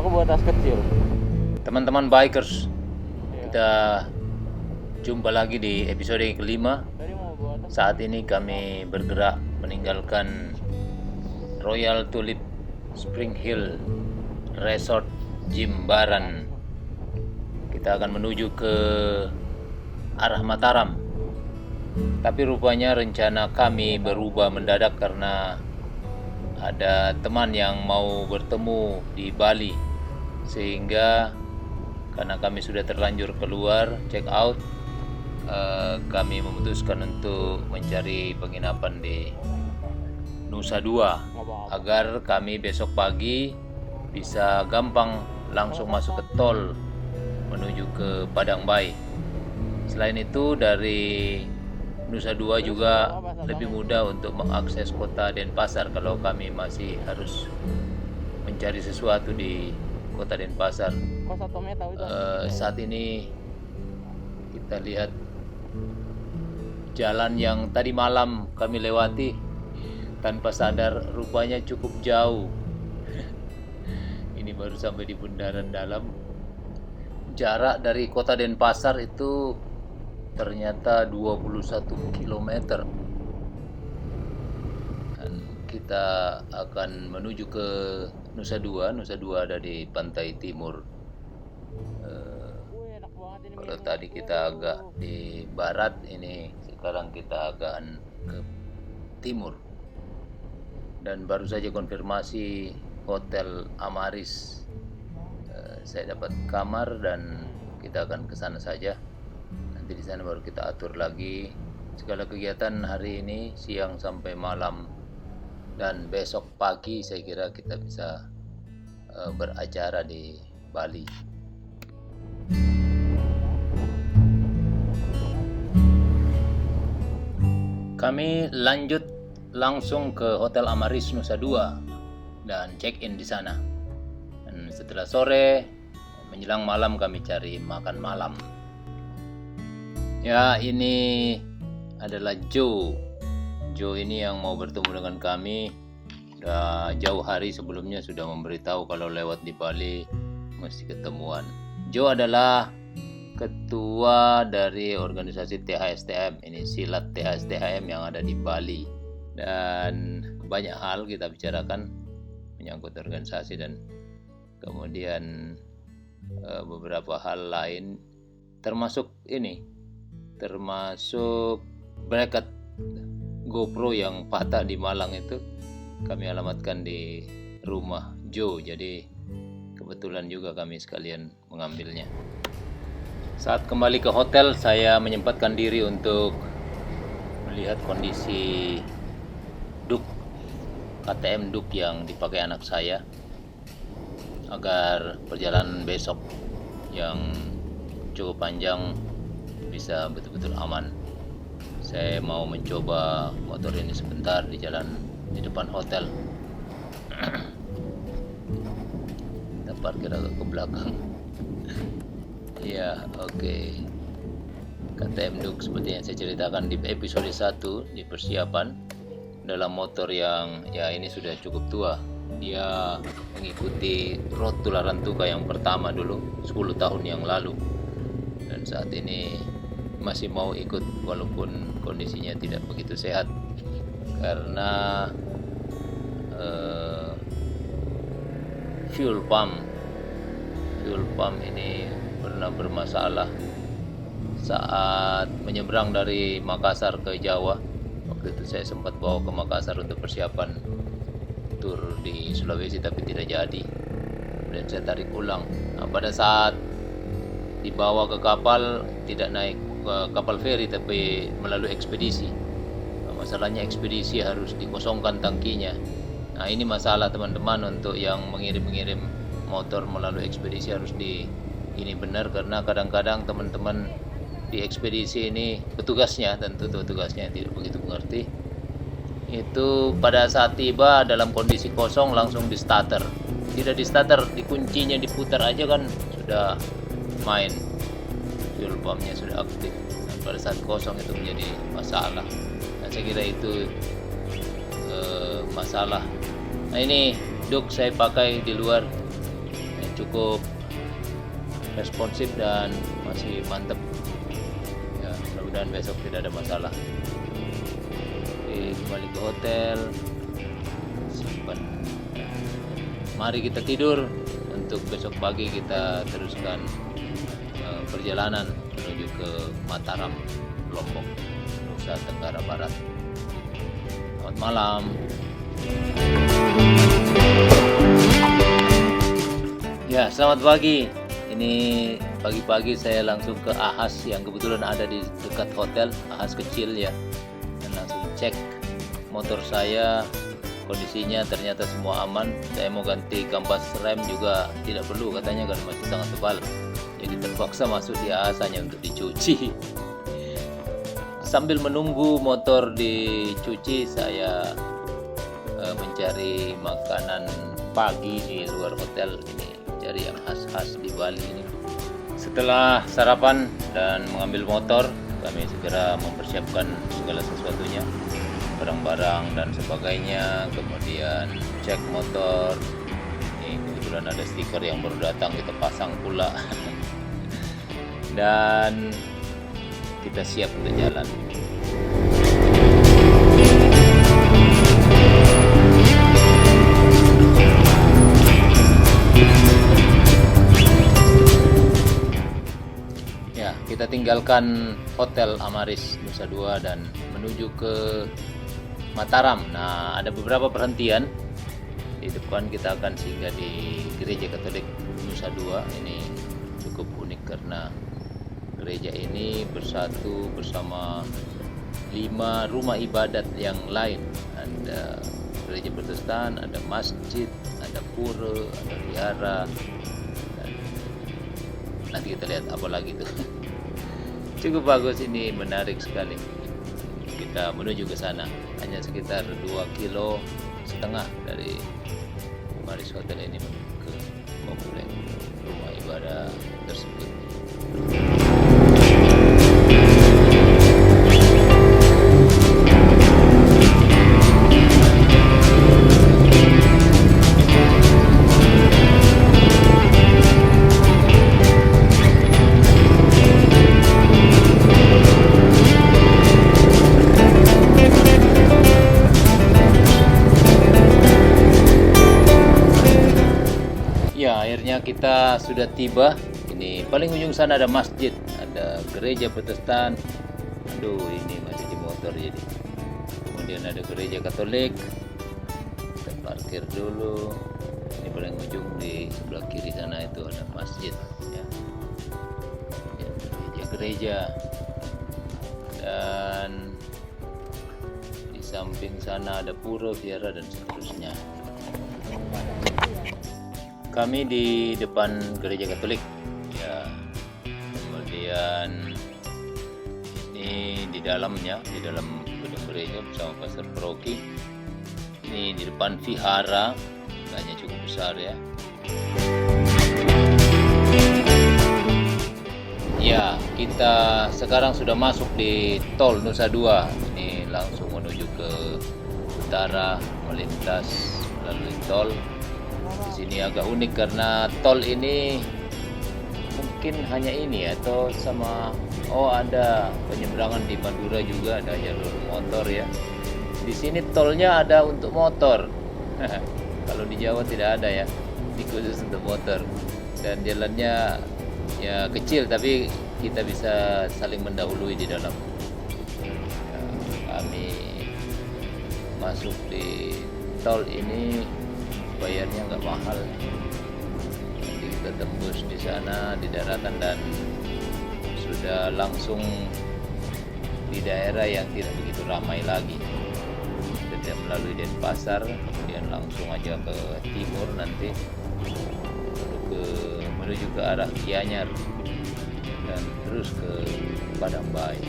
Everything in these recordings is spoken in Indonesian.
Aku bawa tas kecil. Teman-teman bikers, kita jumpa lagi di episode kelima. Tadi mau bawa tas. Saat ini kami bergerak meninggalkan Royal Tulip Spring Hill Resort Jimbaran. Kita akan menuju ke arah Mataram. Tapi rupanya rencana kami berubah mendadak karena ada teman yang mau bertemu di Bali, sehingga karena kami sudah terlanjur keluar check out, kami memutuskan untuk mencari penginapan di Nusa Dua agar kami besok pagi bisa gampang langsung masuk ke tol menuju ke Padang Bayi. Selain itu dari Nusa Dua juga lebih mudah untuk mengakses kota Denpasar kalau kami masih harus mencari sesuatu di kota Denpasar. Saat ini kita lihat jalan yang tadi malam kami lewati tanpa sadar rupanya cukup jauh. Ini baru sampai di bundaran dalam. Jarak dari kota Denpasar itu ternyata 21 km. Dan kita akan menuju ke Nusa Dua. Nusa Dua ada di pantai timur. Kalau tadi kita agak di barat, ini sekarang kita agak ke timur. Dan baru saja konfirmasi Hotel Amaris. Saya dapat kamar dan kita akan ke sana saja. Nanti di sana baru kita atur lagi segala kegiatan hari ini siang sampai malam, dan besok pagi saya kira kita bisa beracara di Bali. Kami lanjut langsung ke Hotel Amaris Nusa Dua dan check in di sana. Dan setelah sore menjelang malam kami cari makan malam. Ya, ini adalah Joe. Joe ini yang mau bertemu dengan kami. Udah jauh hari sebelumnya sudah memberitahu kalau lewat di Bali mesti ketemuan. Joe adalah ketua dari organisasi THSTM, ini Silat THSTM yang ada di Bali. Dan banyak hal kita bicarakan menyangkut organisasi dan kemudian beberapa hal lain, termasuk bracket GoPro yang patah di Malang itu kami alamatkan di rumah Joe, jadi kebetulan juga kami sekalian mengambilnya. Saat kembali ke hotel, saya menyempatkan diri untuk melihat kondisi duk KTM duk yang dipakai anak saya agar perjalanan besok yang cukup panjang bisa betul-betul aman. Saya mau mencoba motor ini sebentar di jalan di depan hotel. Kita parkir agak ke belakang. Ya, oke. KTM Duk seperti yang saya ceritakan di episode 1 di persiapan, dalam motor yang ya ini sudah cukup tua. Dia mengikuti Road to Larantuka yang pertama dulu 10 tahun yang lalu, dan saat ini masih mau ikut walaupun kondisinya tidak begitu sehat karena fuel pump ini pernah bermasalah saat menyeberang dari Makassar ke Jawa. Waktu itu saya sempat bawa ke Makassar untuk persiapan tur di Sulawesi tapi tidak jadi, dan saya tarik ulang. Nah, pada saat dibawa ke kapal, tidak naik ke kapal feri tapi melalui ekspedisi. Nah, masalahnya ekspedisi harus dikosongkan tangkinya. Nah, ini masalah teman-teman untuk yang mengirim motor melalui ekspedisi harus ini benar, karena kadang-kadang teman-teman di ekspedisi ini petugasnya tidak begitu mengerti. Itu pada saat tiba dalam kondisi kosong langsung di starter, tidak di starter, di kuncinya diputar aja kan sudah main, fuel pumpnya sudah aktif. Dan pada saat kosong itu menjadi masalah. Nah, saya kira itu masalah. Nah, ini duk saya pakai di luar cukup responsif dan masih mantap ya. Mudah-mudahan besok tidak ada masalah. Oke, kembali ke hotel, simpan. Mari kita tidur untuk besok pagi kita teruskan perjalanan menuju ke Mataram, Lombok, Nusa Tenggara Barat. Selamat malam. Ya, selamat pagi. Ini pagi-pagi saya langsung ke Ahas yang kebetulan ada di dekat hotel, Ahas kecil ya. Dan langsung cek motor saya, kondisinya ternyata semua aman. Saya mau ganti kampas rem juga tidak perlu katanya karena masih sangat tebal. Jadi terpaksa masuk di Ahas hanya untuk dicuci. Sambil menunggu motor dicuci, saya mencari makanan pagi di luar hotel ini, cari yang khas-khas di Bali ini. Setelah sarapan dan mengambil motor, kami segera mempersiapkan segala sesuatunya, barang-barang dan sebagainya. Kemudian cek motor. Ini kebetulan ada stiker yang baru datang, kita pasang pula. Dan kita siap untuk jalan. Ya, kita tinggalkan Hotel Amaris Nusa Dua dan menuju ke Mataram. Nah, ada beberapa perhentian. Di depan kita akan singgah di Gereja Katolik Nusa Dua. Ini cukup unik karena gereja ini bersatu bersama 5 rumah ibadat yang lain. Ada gereja Protestan, ada masjid, ada pura, ada wihara. Dan nanti kita lihat apa lagi tuh. Cukup bagus, ini menarik sekali. Kita menuju ke sana. Hanya sekitar 2,5 kilo dari Maris Hotel ini ke komplek rumah ibadah tersebut. Ya, akhirnya kita sudah tiba. Ini paling ujung sana ada masjid, ada gereja Protestan. Aduh, ini masih di motor jadi. Kemudian ada gereja Katolik. Kita parkir dulu. Ini paling ujung di sebelah kiri sana itu ada masjid. Ya, gereja. Dan di samping sana ada pura, vihara dan seterusnya. Kami di depan gereja Katolik ya. Kemudian ini di dalamnya, di dalam gedung gereja bersama Pastor Proki. Ini di depan vihara, banyak cukup besar ya. Ya, kita sekarang sudah masuk di tol Nusa Dua. Ini langsung menuju ke utara, melintas melalui tol. Di sini agak unik karena tol ini mungkin hanya ini atau sama ada penyeberangan di Madura juga ada jalur motor ya. Di sini tolnya ada untuk motor. Kalau di Jawa tidak ada ya, ini khusus untuk motor. Dan jalannya ya kecil tapi kita bisa saling mendahului di dalam. Ya, kami masuk di tol ini bayarnya nggak mahal. Nanti kita tembus di sana di daratan dan sudah langsung di daerah yang tidak begitu ramai lagi. Kita melalui Denpasar, kemudian langsung aja ke timur nanti menuju ke arah Gianyar dan terus ke Padang Bayi.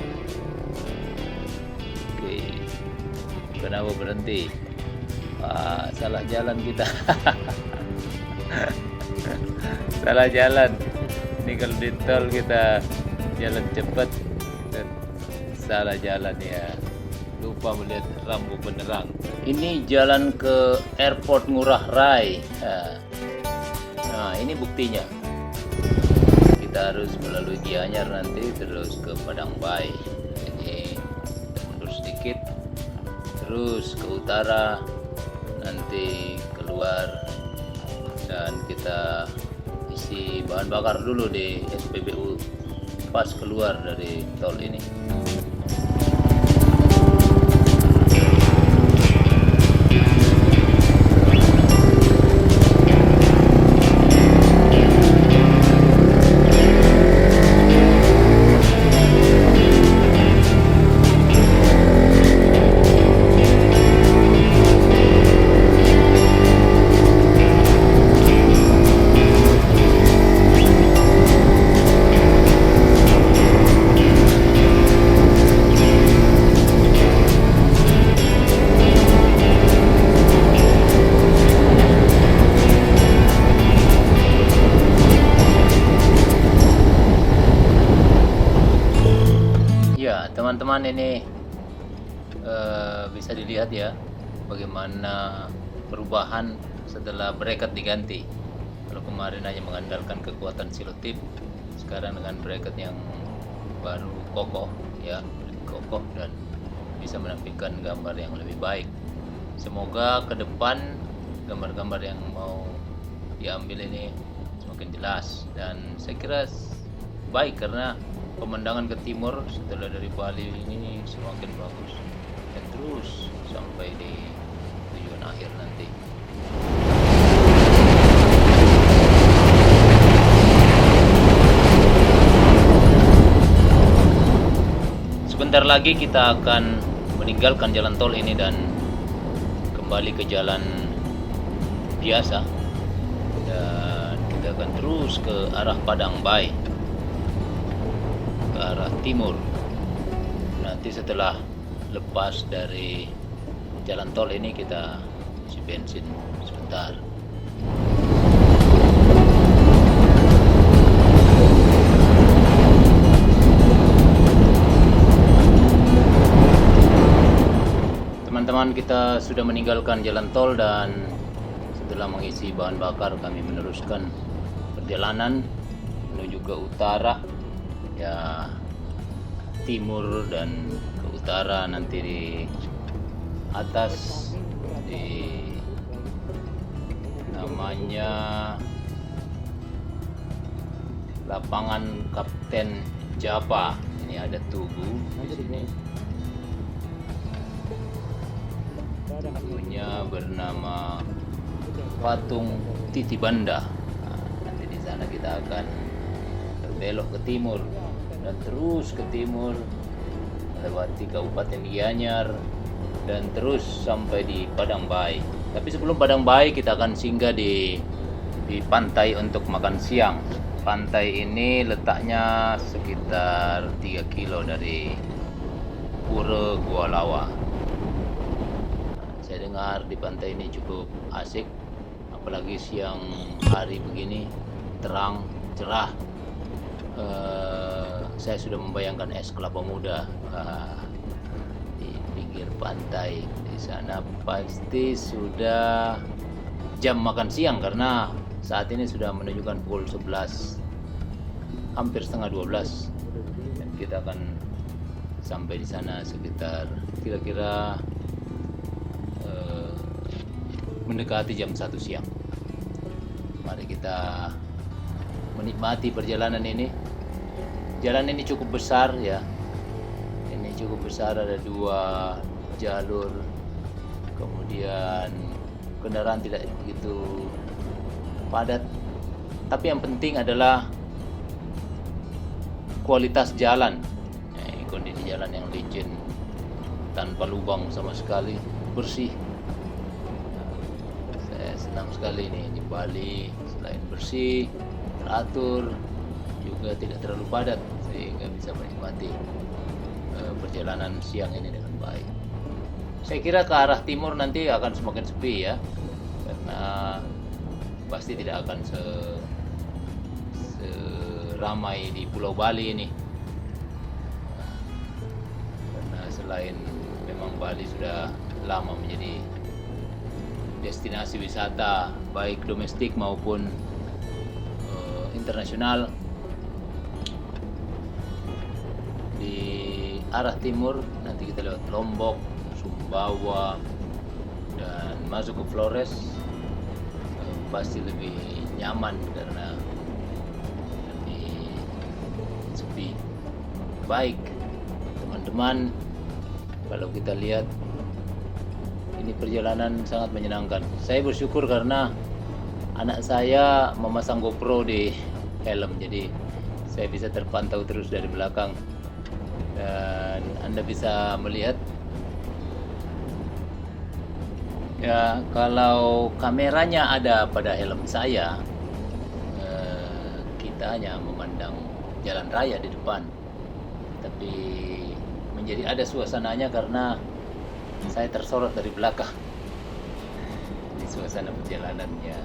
Oke, kenapa berhenti? Salah jalan kita. Salah jalan. Ini kalau di tol kita jalan cepat dan salah jalan ya. Lupa melihat lampu penerang. Ini jalan ke Airport Ngurah Rai. Nah, ini buktinya. Kita harus melalui Gianyar nanti terus ke Padang Bay. Ini mundur sedikit, terus ke utara, nanti keluar dan kita isi bahan bakar dulu di SPBU pas keluar dari tol ini. Teman-teman, ini bisa dilihat ya bagaimana perubahan setelah bracket diganti. Kalau kemarin hanya mengandalkan kekuatan selotip, sekarang dengan bracket yang baru kokoh ya, kokoh dan bisa menampilkan gambar yang lebih baik. Semoga ke depan gambar-gambar yang mau diambil ini semakin jelas, dan saya kira baik karena pemandangan ke timur setelah dari Bali ini semakin bagus dan terus sampai di tujuan akhir nanti. Sebentar lagi kita akan meninggalkan jalan tol ini dan kembali ke jalan biasa, dan kita akan terus ke arah Padang Bay, ke arah timur. Nanti setelah lepas dari jalan tol ini kita isi bensin sebentar. Teman-teman, kita sudah meninggalkan jalan tol dan setelah mengisi bahan bakar kami meneruskan perjalanan menuju ke utara ya, timur dan ke utara. Nanti di atas di namanya lapangan Kapten Japa. Ini ada tugu di sini. Tugunya bernama Patung Titibanda. Nah, nanti di sana kita akan berbelok ke timur dan terus ke timur melewati Kabupaten Gianyar dan terus sampai di Padang Bay. Tapi sebelum Padang Bay kita akan singgah di pantai untuk makan siang. Pantai ini letaknya sekitar 3 kilo dari Pura Gua Lawa. Saya dengar di pantai ini cukup asik, apalagi siang hari begini, terang, cerah. Saya sudah membayangkan es kelapa muda di pinggir pantai. Di sana pasti sudah jam makan siang karena saat ini sudah menunjukkan pukul 11, hampir setengah 12, dan kita akan sampai di sana sekitar kira-kira mendekati jam 1 siang. Mari kita menikmati perjalanan ini. Jalan ini cukup besar ya. Ini cukup besar, ada 2 jalur. Kemudian kendaraan tidak begitu padat. Tapi yang penting adalah kualitas jalan. Kondisi jalan yang licin, tanpa lubang sama sekali, bersih. Saya senang sekali nih di Bali, selain bersih, teratur, juga tidak terlalu padat, sehingga bisa menikmati perjalanan siang ini dengan baik. Saya kira ke arah timur nanti akan semakin sepi ya, karena pasti tidak akan seramai di Pulau Bali ini. Karena selain memang Bali sudah lama menjadi destinasi wisata baik domestik maupun internasional. Di arah timur nanti kita lewat Lombok, Sumbawa, dan masuk ke Flores. Pasti lebih nyaman karena lebih sepi. Baik teman-teman, kalau kita lihat ini perjalanan sangat menyenangkan. Saya bersyukur karena anak saya memasang GoPro di helm, jadi saya bisa terpantau terus dari belakang. Dan Anda bisa melihat ya, kalau kameranya ada pada helm saya, kita hanya memandang jalan raya di depan, tapi menjadi ada suasananya karena saya tersorot dari belakang. Di suasana perjalanannya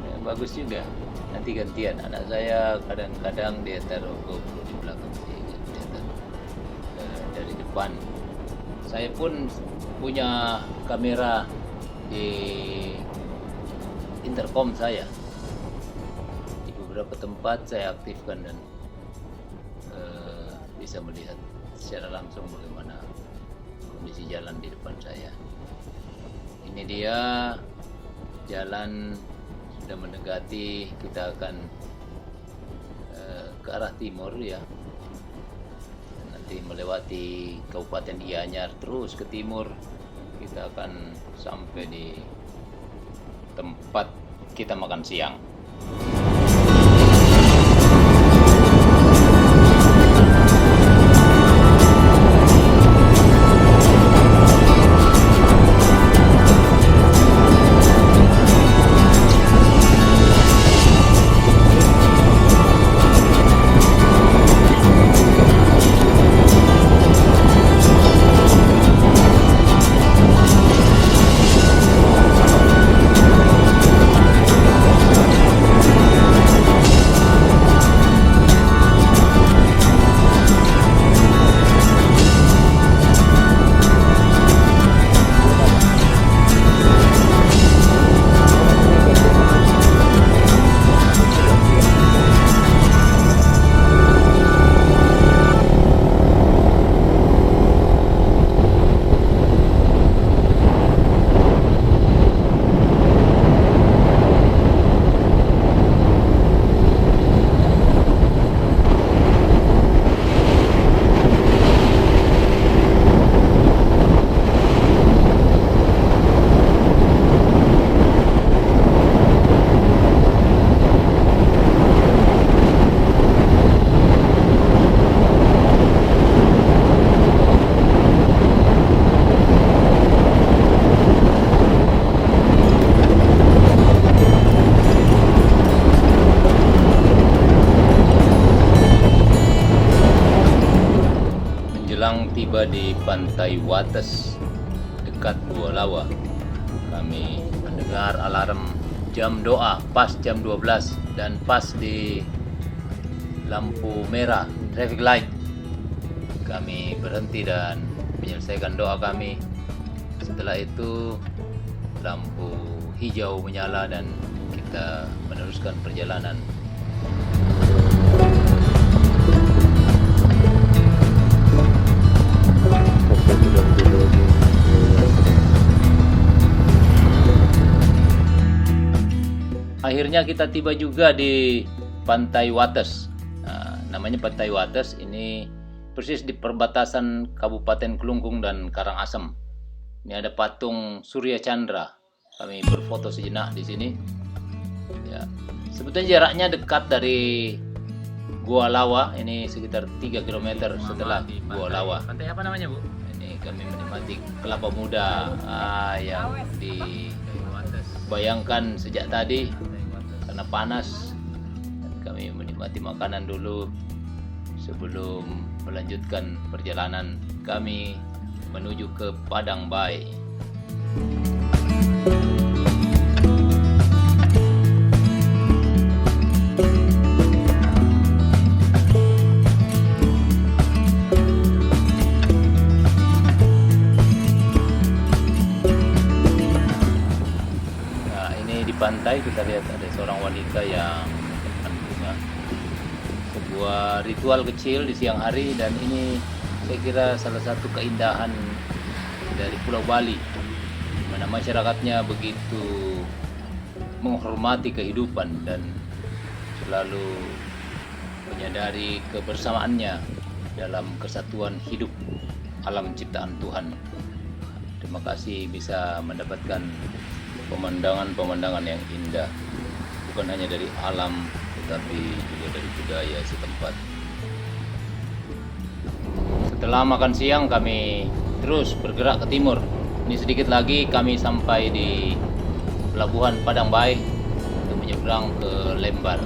ya, bagus juga. Nanti gantian, anak saya kadang-kadang dia taruh GoPro di belakang, saya kelihatan dari depan. Saya pun punya kamera di intercom saya. Di beberapa tempat saya aktifkan dan bisa melihat secara langsung bagaimana kondisi jalan di depan saya. Ini dia jalan sudah mendekati, kita akan ke arah timur ya. Nanti melewati Kabupaten Gianyar terus ke timur, kita akan sampai di tempat kita makan siang. Tiba di Pantai Wates dekat Gua Lawa. Kami mendengar alarm jam doa pas jam 12 dan pas di lampu merah traffic light. Kami berhenti dan menyelesaikan doa kami. Setelah itu lampu hijau menyala dan kita meneruskan perjalanan. Akhirnya kita tiba juga di Pantai Wates. Nah, namanya Pantai Wates ini persis di perbatasan Kabupaten Kelungkung dan Karangasem. Ini ada patung Surya Chandra. Kami berfoto sejenak di sini. Ya, sebetulnya jaraknya dekat dari Gua Lawa. Ini sekitar 3 km setelah Gua Lawa. Pantai apa namanya, Bu? Ini kami menikmati kelapa muda yang dibayangkan sejak tadi. Karena panas, dan kami menikmati makanan dulu sebelum melanjutkan perjalanan kami menuju ke Padang Bay. Pantai kita lihat ada seorang wanita yang sebuah ritual kecil di siang hari, dan ini saya kira salah satu keindahan dari Pulau Bali, di mana masyarakatnya begitu menghormati kehidupan dan selalu menyadari kebersamaannya dalam kesatuan hidup alam ciptaan Tuhan. Terima kasih bisa mendapatkan pemandangan-pemandangan yang indah, bukan hanya dari alam tetapi juga dari budaya setempat. Setelah makan siang kami terus bergerak ke timur. Ini sedikit lagi kami sampai di pelabuhan Padang Bae untuk menyeberang ke Lembar.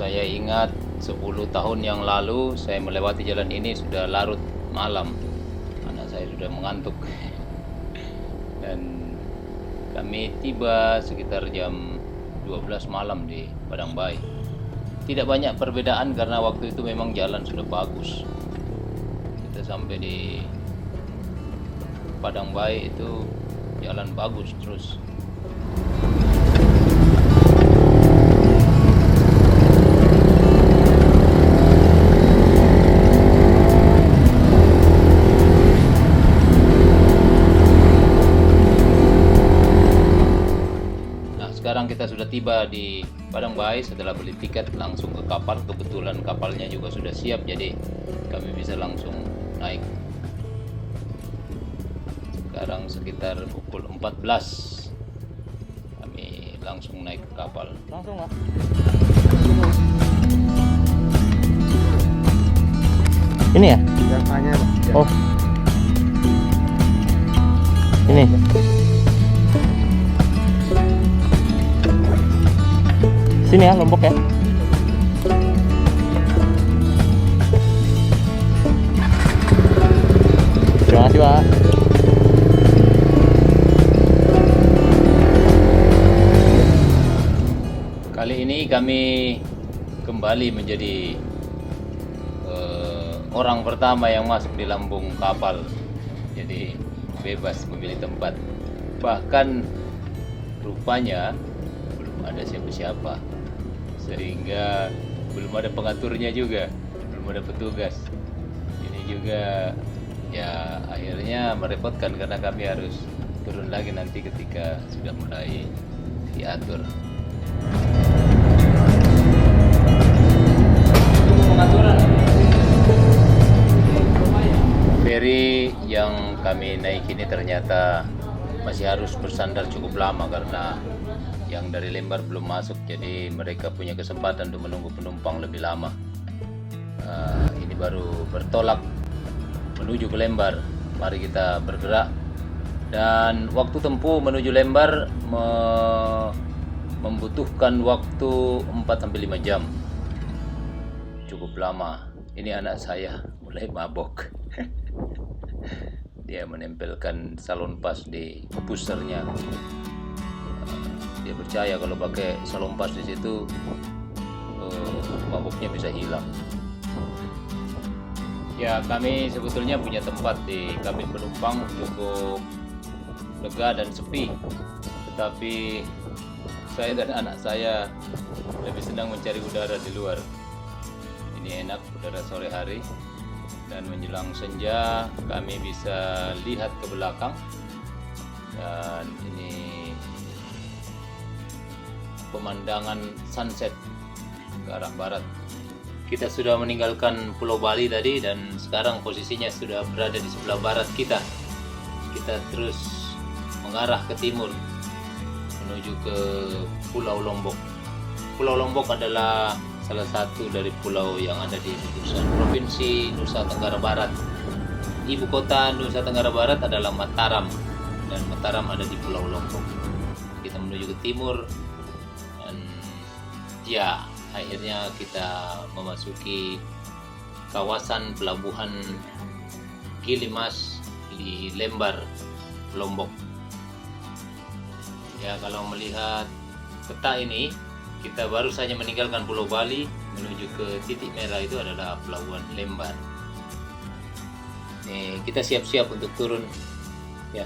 Saya ingat 10 tahun yang lalu saya melewati jalan ini sudah larut malam. Anak saya sudah mengantuk. Dan kami tiba sekitar jam 12 malam di Padang Bae. Tidak banyak perbedaan karena waktu itu memang jalan sudah bagus. Kita sampai di Padang Bae itu jalan bagus terus. Sekarang kita sudah tiba di Padang Bae. Setelah beli tiket langsung ke kapal. Kebetulan kapalnya juga sudah siap, jadi kami bisa langsung naik. Sekarang sekitar pukul 14 kami langsung naik ke kapal. Langsung lah. Ini ya? Yang tanya, Oh. Ini. Sini ya, Lombok ya. Terima kasih, Pak. Kali ini kami kembali menjadi orang pertama yang masuk di lambung kapal. Jadi bebas memilih tempat. Bahkan rupanya belum ada siapa-siapa, sehingga belum ada pengaturnya juga, belum ada petugas. Ini juga ya akhirnya merepotkan karena kami harus turun lagi nanti ketika sudah mulai diatur. Feri yang kami naik ini ternyata masih harus bersandar cukup lama karena yang dari Lembar belum masuk, jadi mereka punya kesempatan untuk menunggu penumpang lebih lama. Ini baru bertolak menuju ke Lembar. Mari kita bergerak. Dan waktu tempuh menuju Lembar membutuhkan waktu 4-5 jam. Cukup lama. Ini anak saya mulai mabok. Dia menempelkan salon pas di pusernya. Dia percaya kalau pakai salon pas di situ mabuknya bisa hilang. Ya, kami sebetulnya punya tempat di kabin penumpang cukup lega dan sepi. Tetapi saya dan anak saya lebih senang mencari udara di luar. Ini enak udara sore hari. Dan menjelang senja kami bisa lihat ke belakang, dan ini pemandangan sunset ke arah barat. Kita sudah meninggalkan Pulau Bali tadi dan sekarang posisinya sudah berada di sebelah barat kita. Kita terus mengarah ke timur menuju ke Pulau Lombok. Pulau Lombok adalah salah satu dari pulau yang ada di pusat Provinsi Nusa Tenggara Barat. Ibu kota Nusa Tenggara Barat adalah Mataram, dan Mataram ada di Pulau Lombok. Kita menuju ke timur, dan ya akhirnya kita memasuki kawasan pelabuhan Gili Mas di Lembar, Lombok. Ya, kalau melihat peta ini, kita baru saja meninggalkan Pulau Bali menuju ke titik merah itu adalah pelabuhan Lembar. Kita siap-siap untuk turun ya.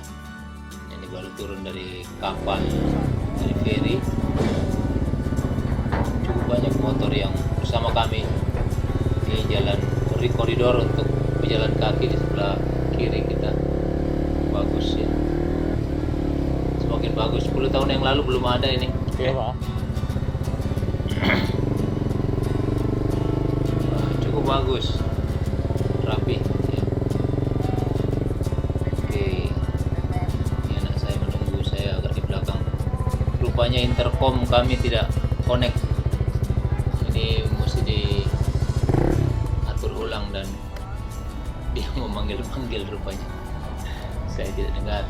Ini baru turun dari kapal, dari feri. Cukup banyak motor yang bersama kami. Ini jalan koridor untuk pejalan kaki di sebelah kiri kita. Bagus ya, semakin bagus. 10 tahun yang lalu belum ada ini. Iya Pak. Cukup bagus, rapi ya. Oke, ini anak saya menunggu saya agak di belakang. Rupanya intercom kami tidak connect. Ini mesti diatur ulang dan dia memanggil-manggil rupanya. Saya tidak dengar.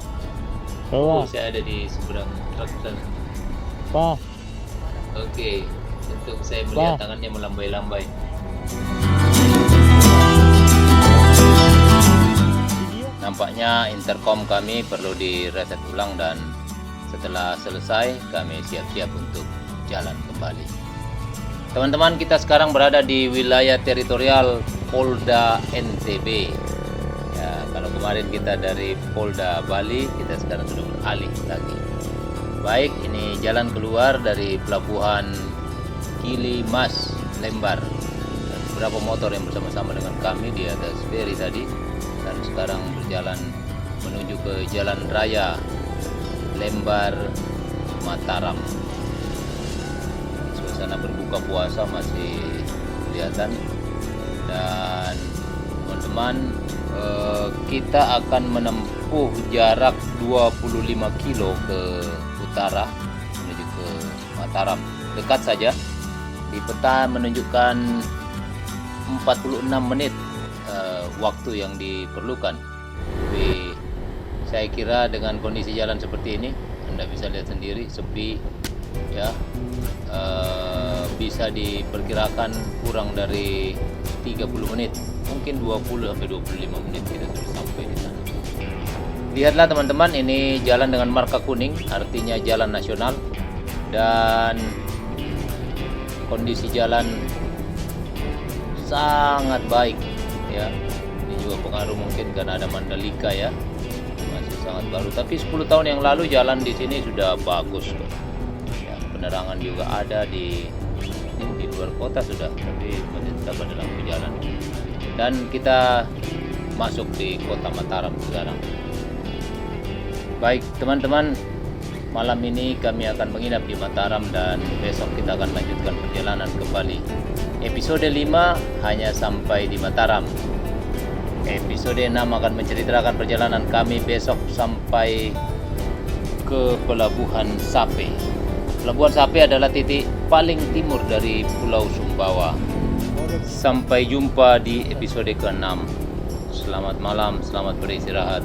Pak. Saya ada di seberang truk sana. Pak. Oke, untuk saya melihat Wah. tangannya melambai-lambai. Nampaknya intercom kami perlu direset ulang, dan setelah selesai kami siap-siap untuk jalan kembali. Teman-teman, kita sekarang berada di wilayah teritorial Polda NTB. Ya, kalau kemarin kita dari Polda Bali, kita sekarang sudah beralih lagi. Baik, ini jalan keluar dari pelabuhan Gili Mas, Lembar. Dan beberapa motor yang bersama-sama dengan kami di atas feri tadi, dan sekarang berjalan menuju ke jalan raya Lembar Mataram. Suasana berbuka puasa masih kelihatan, dan teman-teman, kita akan menempuh jarak 25 kilo ke utara menuju ke Mataram. Dekat saja. Di peta menunjukkan 46 menit waktu yang diperlukan. Tapi saya kira dengan kondisi jalan seperti ini, Anda bisa lihat sendiri, sepi ya, bisa diperkirakan kurang dari 30 menit, mungkin 20 sampai 25 menit kita sudah sampai di sana. Lihatlah teman-teman, ini jalan dengan marka kuning, artinya jalan nasional, dan kondisi jalan sangat baik ya. Ini juga pengaruh mungkin karena ada Mandalika ya, masih sangat baru. Tapi 10 tahun yang lalu jalan di sini sudah bagus kok. Ya, penerangan juga ada di luar kota sudah, tapi masih tetap ada lampu jalan. Dan kita masuk di kota Mataram sekarang. Baik teman-teman, malam ini kami akan menginap di Mataram, dan besok kita akan lanjutkan perjalanan kembali. Episode 5 hanya sampai di Mataram. Episode 6 akan menceritakan perjalanan kami besok sampai ke Pelabuhan Sape. Pelabuhan Sape adalah titik paling timur dari Pulau Sumbawa. Sampai jumpa di episode ke-6. Selamat malam, selamat beristirahat.